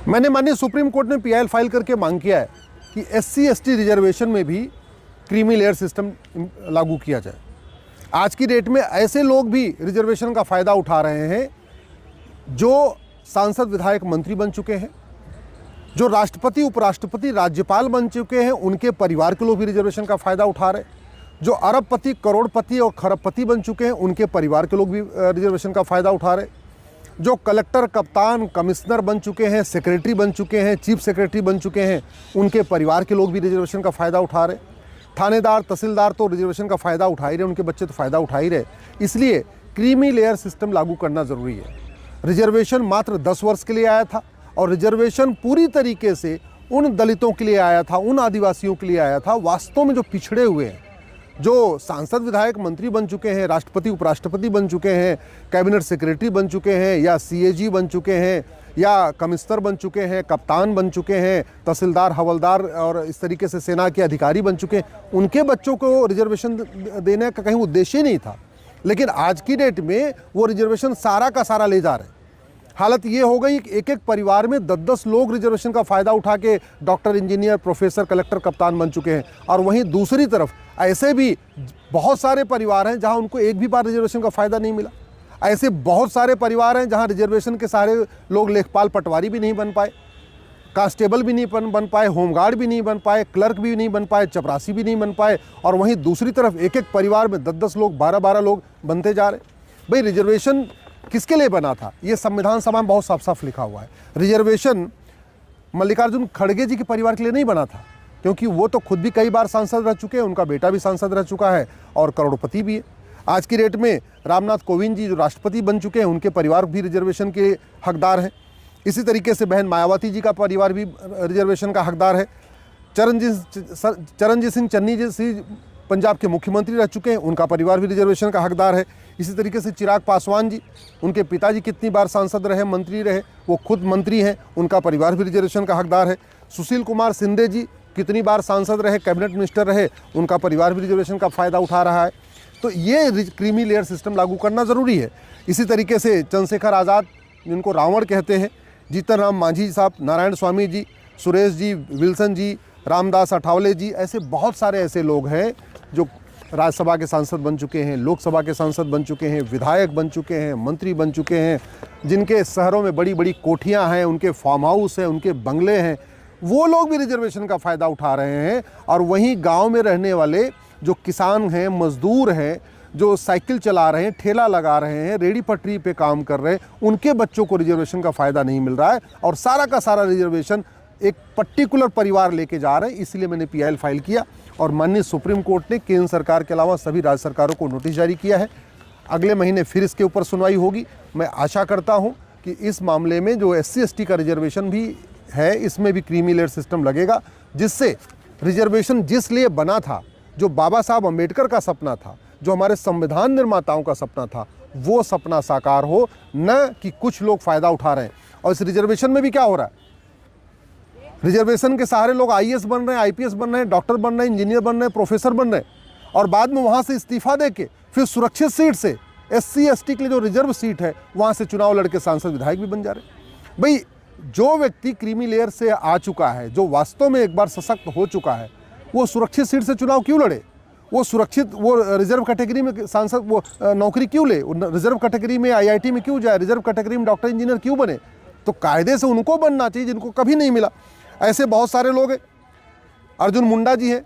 मैंने माननीय supreme court में पीआईएल फाइल करके मांग किया है कि SC/ST रिजर्वेशन में भी क्रीमी लेयर सिस्टम लागू किया जाए। आज की डेट में ऐसे लोग भी रिजर्वेशन का फ़ायदा उठा रहे हैं जो सांसद, विधायक, मंत्री बन चुके हैं, जो राष्ट्रपति, उपराष्ट्रपति, राज्यपाल बन चुके हैं, उनके परिवार के लोग भी रिजर्वेशन का फ़ायदा उठा रहे हैं। जो अरबपति, करोड़पति और खरबपति बन चुके हैं, उनके परिवार के लोग भी रिजर्वेशन का फ़ायदा उठा रहे हैं। जो कलेक्टर, कप्तान, कमिश्नर बन चुके हैं, सेक्रेटरी बन चुके हैं, चीफ सेक्रेटरी बन चुके हैं, उनके परिवार के लोग भी रिजर्वेशन का फ़ायदा उठा रहे। थानेदार, तहसीलदार तो रिजर्वेशन का फ़ायदा उठा ही रहे, उनके बच्चे तो फ़ायदा उठा ही रहे। इसलिए क्रीमी लेयर सिस्टम लागू करना ज़रूरी है। रिजर्वेशन मात्र 10 वर्ष के लिए आया था और रिजर्वेशन पूरी तरीके से उन दलितों के लिए आया था, उन आदिवासियों के लिए आया था वास्तव में जो पिछड़े हुए हैं, जो सांसद, विधायक, मंत्री बन चुके हैं, राष्ट्रपति, उपराष्ट्रपति बन चुके हैं, कैबिनेट सेक्रेटरी बन चुके हैं, या CAG बन चुके हैं, या कमिश्नर बन चुके हैं, कप्तान बन चुके हैं, तहसीलदार, हवलदार और इस तरीके से सेना के अधिकारी बन चुके हैं। उनके बच्चों को रिजर्वेशन देने का कहीं उद्देश्य ही नहीं था, लेकिन आज की डेट में वो रिजर्वेशन सारा का सारा ले जा रहे हैं। हालत ये हो गई कि एक एक परिवार में 10-10 लोग रिजर्वेशन का फ़ायदा उठा के डॉक्टर, इंजीनियर, प्रोफेसर, कलेक्टर, कप्तान बन चुके हैं। और वहीं दूसरी तरफ ऐसे भी बहुत सारे परिवार हैं जहां उनको एक भी बार रिजर्वेशन का फ़ायदा नहीं मिला। ऐसे बहुत सारे परिवार हैं जहां रिजर्वेशन के सारे लोग लेखपाल, पटवारी भी नहीं बन पाए, कांस्टेबल भी नहीं बन पाए, होमगार्ड भी नहीं बन पाए, क्लर्क भी नहीं बन पाए, चपरासी भी नहीं बन पाए। और वहीं दूसरी तरफ एक एक परिवार में 10-10 लोग, 12-12 लोग बनते जा रहे। भाई, रिजर्वेशन किसके लिए बना था? ये संविधान सभा में बहुत साफ साफ लिखा हुआ है। रिजर्वेशन मल्लिकार्जुन खड़गे जी के परिवार के लिए नहीं बना था, क्योंकि वो तो खुद भी कई बार सांसद रह चुके हैं, उनका बेटा भी सांसद रह चुका है और करोड़पति भी है। आज की डेट में रामनाथ कोविंद जी जो राष्ट्रपति बन चुके हैं, उनके परिवार भी रिजर्वेशन के हकदार हैं। इसी तरीके से बहन मायावती जी का परिवार भी रिजर्वेशन का हकदार है। चरणजीत सिंह चन्नी जी पंजाब के मुख्यमंत्री रह चुके हैं, उनका परिवार भी रिजर्वेशन का हकदार है। इसी तरीके से चिराग पासवान जी, उनके पिताजी कितनी बार सांसद रहे, मंत्री रहे, वो खुद मंत्री हैं, उनका परिवार भी रिजर्वेशन का हकदार है। सुशील कुमार शिंदे जी कितनी बार सांसद रहे, कैबिनेट मिनिस्टर रहे, उनका परिवार भी रिजर्वेशन का फ़ायदा उठा रहा है। तो ये क्रीमी लेयर सिस्टम लागू करना ज़रूरी है। इसी तरीके से चंद्रशेखर आज़ाद, जिनको रावण कहते हैं, जीतन राम मांझी साहब, नारायण स्वामी जी, सुरेश जी, विल्सन जी, रामदास अठावले जी, ऐसे बहुत सारे ऐसे लोग हैं जो राज्यसभा के सांसद बन चुके हैं, लोकसभा के सांसद बन चुके हैं, विधायक बन चुके हैं, मंत्री बन चुके हैं, जिनके शहरों में बड़ी बड़ी कोठियां हैं, उनके फार्म हाउस हैं, उनके बंगले हैं, वो लोग भी रिजर्वेशन का फ़ायदा उठा रहे हैं। और वहीं गांव में रहने वाले जो किसान हैं, मजदूर हैं, जो साइकिल चला रहे हैं, ठेला लगा रहे हैं, रेडी पटरी पे काम कर रहे हैं, उनके बच्चों को रिजर्वेशन का फ़ायदा नहीं मिल रहा है और सारा का सारा रिजर्वेशन एक पर्टिकुलर परिवार लेके जा रहे हैं। इसलिए मैंने पीआईएल फाइल किया और माननीय सुप्रीम कोर्ट ने केंद्र सरकार के अलावा सभी राज्य सरकारों को नोटिस जारी किया है। अगले महीने फिर इसके ऊपर सुनवाई होगी। मैं आशा करता हूं कि इस मामले में जो SC/ST का रिजर्वेशन भी है, इसमें भी क्रीमी लेयर सिस्टम लगेगा, जिससे रिजर्वेशन जिस लिए बना था, जो बाबा साहब अम्बेडकर का सपना था, जो हमारे संविधान निर्माताओं का सपना था, वो सपना साकार हो, न कि कुछ लोग फ़ायदा उठा रहे हैं। और इस रिजर्वेशन में भी क्या हो रहा है, रिजर्वेशन के सहारे लोग IAS बन रहे हैं, IPS बन रहे हैं, डॉक्टर बन रहे हैं, इंजीनियर बन रहे हैं, प्रोफेसर बन रहे हैं, और बाद में वहाँ से इस्तीफा दे के फिर सुरक्षित सीट से SC/ST के लिए जो रिजर्व सीट है वहाँ से चुनाव लड़के सांसद, विधायक भी बन जा रहे हैं। भाई, जो व्यक्ति क्रीमी लेयर से आ चुका है, जो वास्तव में एक बार सशक्त हो चुका है, वो सुरक्षित सीट से चुनाव क्यों लड़े? वो रिजर्व कैटेगरी में सांसद वो नौकरी क्यों ले? रिजर्व कैटेगरी में IIT में क्यों जाए? रिजर्व कैटेगरी में डॉक्टर, इंजीनियर क्यों बने? तो कायदे से उनको बनना चाहिए जिनको कभी नहीं मिला। ऐसे बहुत सारे लोग हैं। अर्जुन मुंडा जी हैं,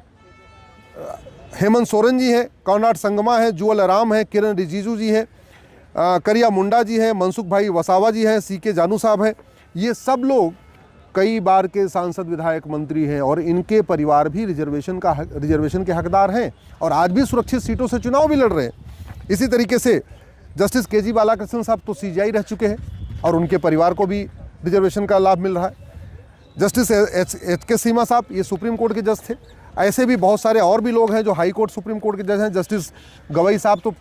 हेमंत सोरेन जी हैं, कॉनराड संगमा है, जुअल आराम है, किरण रिजिजू जी हैं, करिया मुंडा जी हैं, मनसुख भाई वसावा जी हैं, CK जानू साहब हैं। ये सब लोग कई बार के सांसद, विधायक, मंत्री हैं और इनके परिवार भी रिजर्वेशन के हकदार हैं और आज भी सुरक्षित सीटों से चुनाव भी लड़ रहे हैं। इसी तरीके से जस्टिस KG बालाकृष्णन साहब तो CGI रह चुके हैं और उनके परिवार को भी रिजर्वेशन का लाभ मिल रहा है। जस्टिस HK सीमा साहब, ये सुप्रीम कोर्ट के जज थे। ऐसे भी बहुत सारे और भी लोग हैं जो हाई कोर्ट, सुप्रीम कोर्ट के जज हैं। जस्टिस गवई साहब तो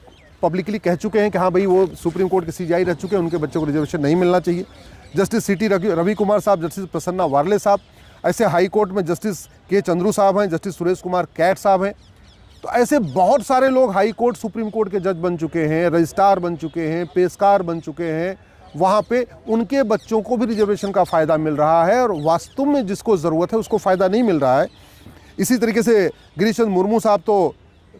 पब्लिकली कह चुके हैं कि हाँ भाई, वो सुप्रीम कोर्ट के CGI रह चुके हैं, उनके बच्चों को रिजर्वेशन नहीं मिलना चाहिए। जस्टिस CT रवि कुमार साहब, जस्टिस प्रसन्ना वार्ले साहब, ऐसे हाई कोर्ट में जस्टिस K चंद्रू साहब हैं, जस्टिस सुरेश कुमार कैट साहब हैं। तो ऐसे बहुत सारे लोग हाई कोर्ट, सुप्रीम कोर्ट के जज बन चुके हैं, रजिस्ट्रार बन चुके हैं, पेशकार बन चुके हैं, वहाँ पे उनके बच्चों को भी रिजर्वेशन का फ़ायदा मिल रहा है और वास्तव में जिसको ज़रूरत है उसको फ़ायदा नहीं मिल रहा है। इसी तरीके से गिरीश चंद्र मुर्मू साहब तो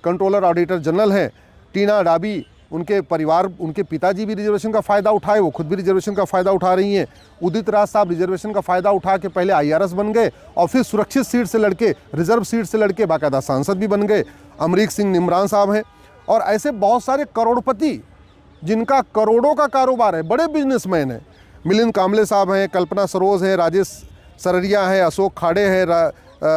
कंट्रोलर ऑडिटर जनरल हैं, टीना डाबी उनके परिवार, उनके पिताजी भी रिजर्वेशन का फ़ायदा उठाए, वो खुद भी रिजर्वेशन का फ़ायदा उठा रही हैं। उदित राज साहब रिजर्वेशन का फ़ायदा उठा के पहले IRS बन गए और फिर सुरक्षित सीट से लड़के, रिजर्व सीट से लड़के बाकायदा सांसद भी बन गए। अमरीक सिंह निमरान साहब हैं और ऐसे बहुत सारे करोड़पति जिनका करोड़ों का कारोबार है, बड़े बिजनेसमैन हैं। मिलिंद कांबले साहब हैं, कल्पना सरोज हैं, राजेश सररिया हैं, अशोक खाड़े हैं,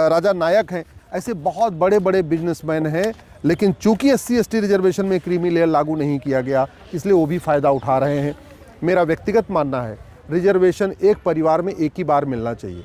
राजा नायक हैं। ऐसे बहुत बड़े बड़े बिजनेसमैन हैं, लेकिन चूंकि SC/ST रिजर्वेशन में क्रीमी लेयर लागू नहीं किया गया इसलिए वो भी फ़ायदा उठा रहे हैं। मेरा व्यक्तिगत मानना है रिजर्वेशन एक परिवार में एक ही बार मिलना चाहिए।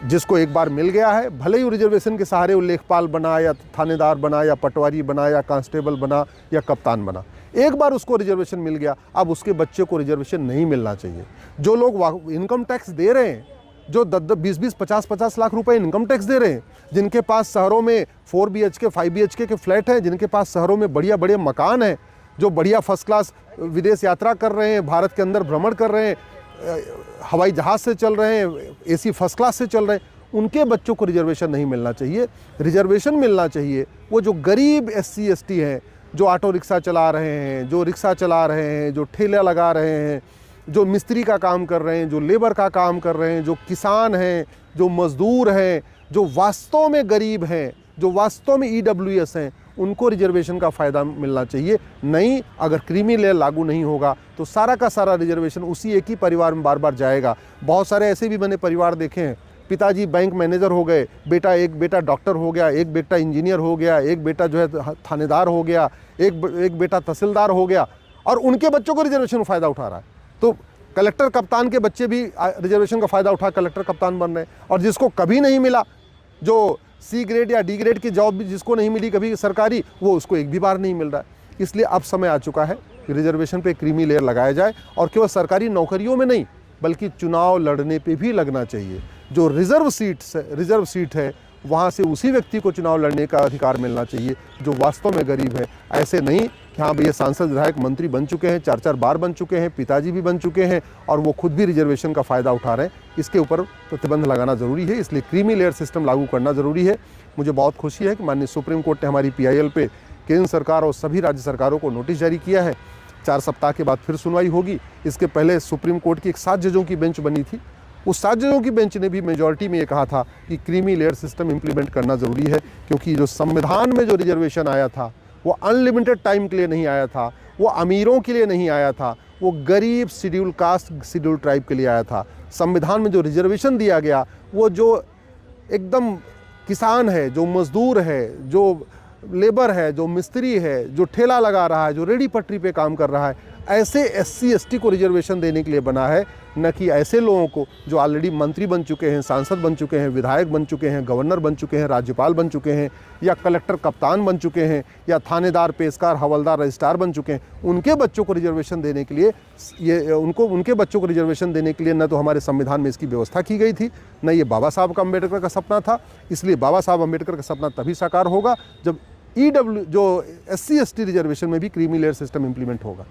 जिसको एक बार मिल गया है, भले ही वो रिजर्वेशन के सहारे वो लेखपाल बना या थानेदार बना या पटवारी बना या कांस्टेबल बना या कप्तान बना, एक बार उसको रिजर्वेशन मिल गया, अब उसके बच्चे को रिजर्वेशन नहीं मिलना चाहिए। जो लोग इनकम टैक्स दे रहे हैं, जो 10-20, 50 लाख रुपए इनकम टैक्स दे रहे हैं, जिनके पास शहरों में 4 BHK 5 BHK के फ्लैट हैं, जिनके पास शहरों में बढ़िया बड़े मकान हैं, जो बढ़िया फर्स्ट क्लास विदेश यात्रा कर रहे हैं, भारत के अंदर भ्रमण कर रहे हैं, हवाई जहाज़ से चल रहे हैं, AC फर्स्ट क्लास से चल रहे हैं, उनके बच्चों को रिजर्वेशन नहीं मिलना चाहिए। रिजर्वेशन मिलना चाहिए वो जो गरीब SC/ST हैं, जो ऑटो रिक्शा चला रहे हैं, जो रिक्शा चला रहे हैं, जो ठेला लगा रहे हैं, जो मिस्त्री का काम कर रहे हैं, जो लेबर का काम कर रहे हैं, जो किसान हैं, जो मज़दूर हैं, जो वास्तव में गरीब हैं, जो वास्तव में EWS हैं, उनको रिजर्वेशन का फ़ायदा मिलना चाहिए। नहीं, अगर क्रीमी लेयर लागू नहीं होगा तो सारा का सारा रिजर्वेशन उसी एक ही परिवार में बार बार जाएगा। बहुत सारे ऐसे भी मैंने परिवार देखे हैं, पिताजी बैंक मैनेजर हो गए, एक बेटा डॉक्टर हो गया, एक बेटा इंजीनियर हो गया, एक बेटा जो है थानेदार हो गया, एक बेटा तहसीलदार हो गया और उनके बच्चों को रिजर्वेशन फ़ायदा उठा रहा है। तो कलेक्टर कप्तान के बच्चे भी रिजर्वेशन का फ़ायदा उठा कलेक्टर कप्तान बन रहे हैं और जिसको कभी नहीं मिला, जो C ग्रेड या D ग्रेड की जॉब भी जिसको नहीं मिली कभी सरकारी, वो उसको एक भी बार नहीं मिल रहा है। इसलिए अब समय आ चुका है कि रिजर्वेशन पे क्रीमी लेयर लगाया जाए और केवल सरकारी नौकरियों में नहीं बल्कि चुनाव लड़ने पे भी लगना चाहिए। जो रिजर्व सीट है वहाँ से उसी व्यक्ति को चुनाव लड़ने का अधिकार मिलना चाहिए जो वास्तव में गरीब है। ऐसे नहीं कि हाँ भैया सांसद विधायक मंत्री बन चुके हैं, 4-4 बार बन चुके हैं, पिताजी भी बन चुके हैं और वो खुद भी रिजर्वेशन का फ़ायदा उठा रहे हैं। इसके ऊपर प्रतिबंध लगाना ज़रूरी है, इसलिए क्रीमी लेयर सिस्टम लागू करना ज़रूरी है। मुझे बहुत खुशी है कि माननीय सुप्रीम कोर्ट ने हमारी PIL पे केंद्र सरकार और सभी राज्य सरकारों को नोटिस जारी किया है। 4 सप्ताह के बाद फिर सुनवाई होगी। इसके पहले सुप्रीम कोर्ट की एक 7 जजों की बेंच बनी थी, उस 7 जजों की बेंच ने भी मेजॉरिटी में ये कहा था कि क्रीमी लेयर सिस्टम इम्प्लीमेंट करना ज़रूरी है, क्योंकि जो संविधान में जो रिजर्वेशन आया था वो अनलिमिटेड टाइम के लिए नहीं आया था, वो अमीरों के लिए नहीं आया था, वो गरीब शेड्यूल कास्ट शेड्यूल ट्राइब के लिए आया था। संविधान में जो रिजर्वेशन दिया गया वो जो एकदम किसान है, जो मज़दूर है, जो लेबर है, जो मिस्त्री है, जो ठेला लगा रहा है, जो रेडी पटरी पे काम कर रहा है, ऐसे SC/ST को रिजर्वेशन देने के लिए बना है, न कि ऐसे लोगों को जो ऑलरेडी मंत्री बन चुके हैं, सांसद बन चुके हैं, विधायक बन चुके हैं, गवर्नर बन चुके हैं, राज्यपाल बन चुके हैं या कलेक्टर कप्तान बन चुके हैं या थानेदार, पेशकार, हवलदार, रजिस्ट्रार बन चुके हैं। उनके बच्चों को रिजर्वेशन देने के लिए उनके बच्चों को रिजर्वेशन देने के लिए न तो हमारे संविधान में इसकी व्यवस्था की गई थी, न ये बाबा साहब अम्बेडकर का सपना था। इसलिए बाबा साहब अम्बेडकर का सपना तभी साकार होगा जब जो SC/ST रिजर्वेशन में भी क्रीमी लेयर सिस्टम इम्प्लीमेंट होगा।